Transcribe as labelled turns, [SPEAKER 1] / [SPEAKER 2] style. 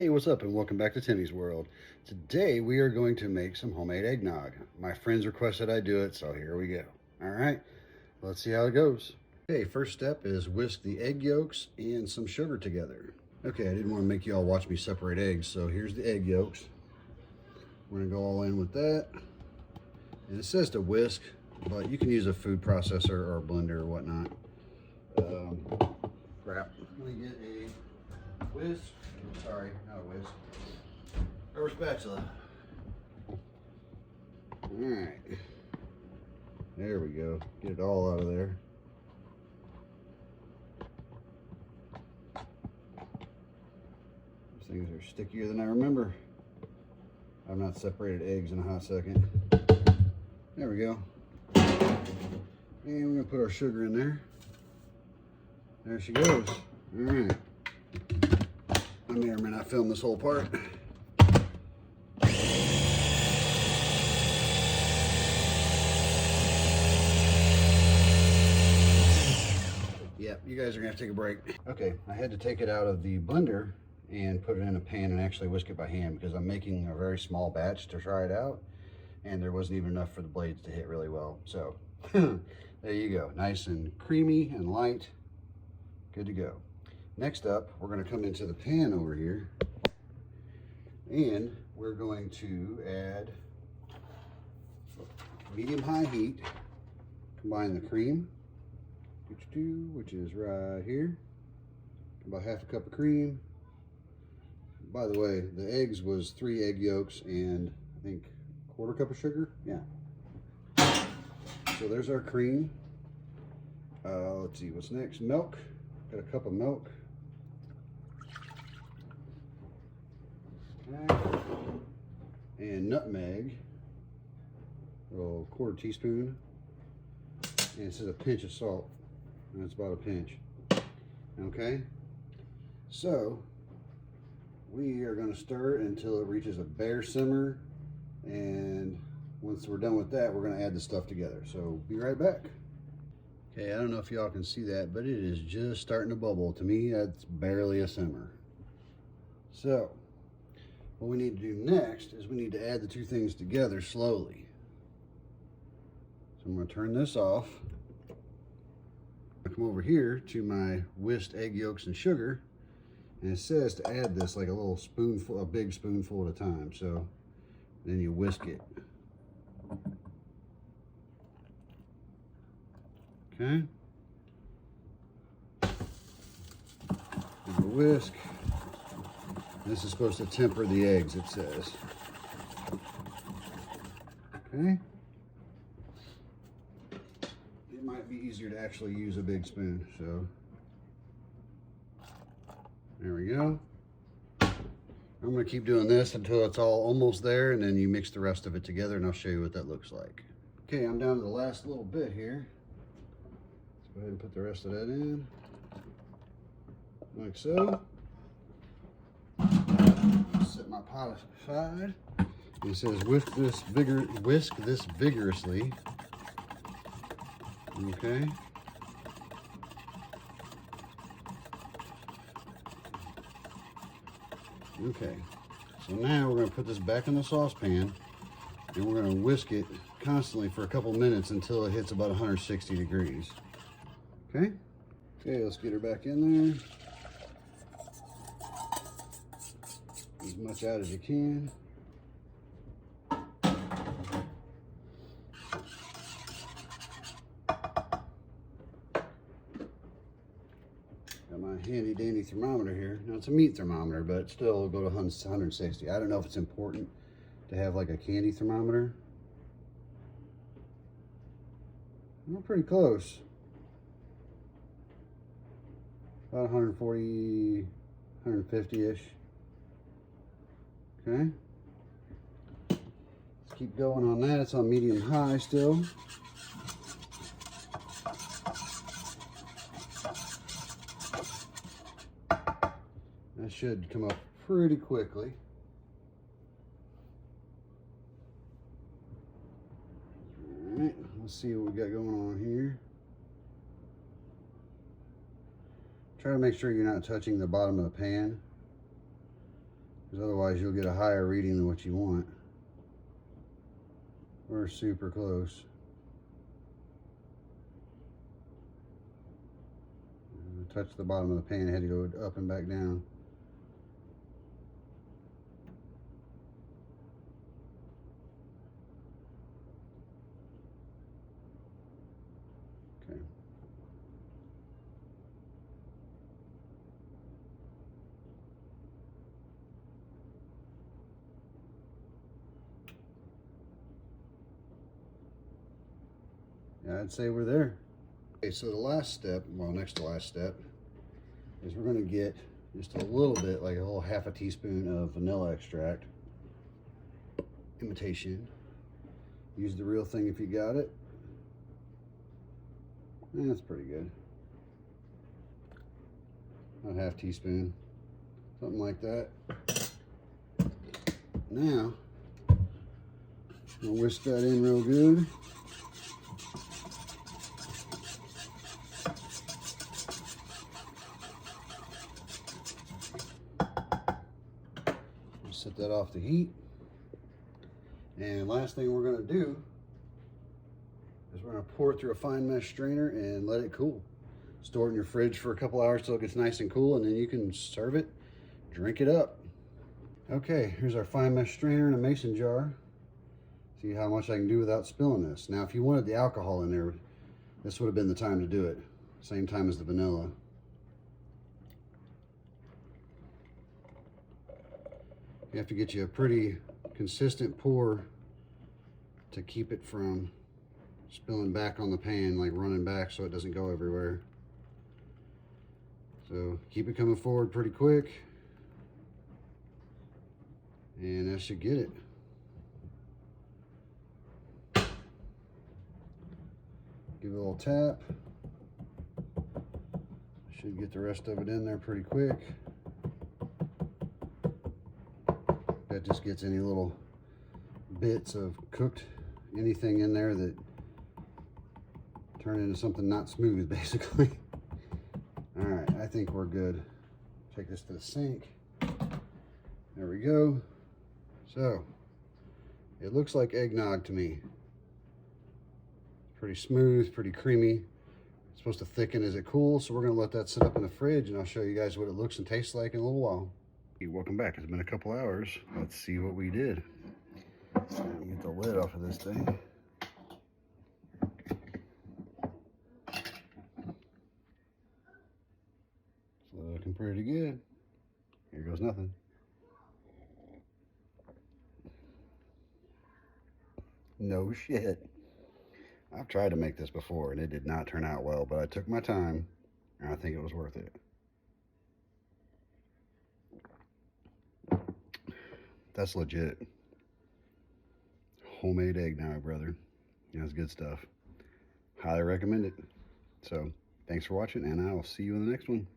[SPEAKER 1] Hey, what's up, and welcome back to Timmy's World. Today we are going to make some homemade eggnog. My friends requested I do it, so here we go. All right, let's see how it goes. Okay, first step is whisk the egg yolks and some sugar together. Okay, I didn't want to make you all watch me separate eggs, so here's the egg yolks. We're gonna go all in with that. And it says to whisk, but you can use a food processor or a blender or whatnot. Crap. Let me get a whisk. Sorry, not a whisk. Or spatula. Alright. There we go. Get it all out of there. These things are stickier than I remember. I've not separated eggs in a hot second. There we go. And we're going to put our sugar in there. There she goes. Alright. I may or may not film this whole part. Yep, you guys are gonna have to take a break. Okay, I had to take it out of the blender and put it in a pan and actually whisk it by hand because I'm making a very small batch to try it out, and there wasn't even enough for the blades to hit really well. So there you go, nice and creamy and light, good to go. Next up, we're going to come into the pan over here, and we're going to add medium-high heat, combine the cream, which is right here, about half a cup of cream. By the way, the eggs was 3 egg yolks and I think a quarter cup of sugar. Yeah. So there's our cream. Let's see what's next. Milk. Got a cup of milk. And nutmeg, a little quarter teaspoon, and it says a pinch of salt, and it's about a pinch. Okay, so we are going to stir it until it reaches a bare simmer, and once we're done with that, we're going to add the stuff together. So be right back. Okay, I don't know if y'all can see that, but it is just starting to bubble. To me, that's barely a simmer. So what we need to do next is we need to add the two things together slowly. So I'm going to turn this off. I come over here to my whisked egg yolks and sugar, and it says to add this like a little spoonful, a big spoonful at a time. So then you whisk it. Okay. Give it a whisk. This is supposed to temper the eggs, it says. Okay. It might be easier to actually use a big spoon, so there we go. I'm going to keep doing this until it's all almost there, and then you mix the rest of it together, and I'll show you what that looks like. Okay, I'm down to the last little bit here. Let's go ahead and put the rest of that in, like so. Set my pot aside. It says whisk this vigorously. Okay. Okay. So now we're going to put this back in the saucepan, and we're going to whisk it constantly for a couple minutes until it hits about 160 degrees. Okay. Okay, let's get her back in there. As much out as you can. Got my handy dandy thermometer here. Now it's a meat thermometer, but still it'll go to 160. I don't know if it's important to have like a candy thermometer. We're pretty close. About 140, 150-ish. Okay. Let's keep going on that. It's on medium high still. That should come up pretty quickly. All right, let's see what we got going on here. Try to make sure you're not touching the bottom of the pan. because otherwise you'll get a higher reading than what you want. We're super close. Touch the bottom of the pan, I had to go up and back down. Okay. Yeah, I'd say we're there. Okay, so the last step, well, next to last step, is we're going to get just a little bit, like a whole half a teaspoon of vanilla extract. Imitation. Use the real thing if you got it. That's pretty good. About half teaspoon, something like that. Now, I'll whisk that in real good. Set that off the heat. And last thing we're going to do is we're going to pour it through a fine mesh strainer and let it cool. Store it in your fridge for a couple hours till it gets nice and cool, and then you can serve it, drink it up. Okay, here's our fine mesh strainer in a mason jar. See how much I can do without spilling this. Now, if you wanted the alcohol in there, this would have been the time to do it. Same time as the vanilla. You have to get you a pretty consistent pour to keep it from spilling back on the pan, like running back so it doesn't go everywhere. So keep it coming forward pretty quick, and that should get it. Give it a little tap. Should get the rest of it in there pretty quick. That just gets any little bits of cooked anything in there that turn into something not smooth, basically. All right, I think we're good. Take this to the sink. There we go. So it looks like eggnog to me. Pretty smooth, pretty creamy. It's supposed to thicken as it cools, so we're going to let that sit up in the fridge, and I'll show you guys what it looks and tastes like in a little while. Hey, welcome back. It's been a couple hours. Let's see what we did. Get the lid off of this thing. It's looking pretty good. Here goes nothing. No shit. I've tried to make this before and it did not turn out well, but I took my time and I think it was worth it. That's legit. Homemade eggnog, brother. That's good stuff. Highly recommend it. So, thanks for watching, and I'll see you in the next one.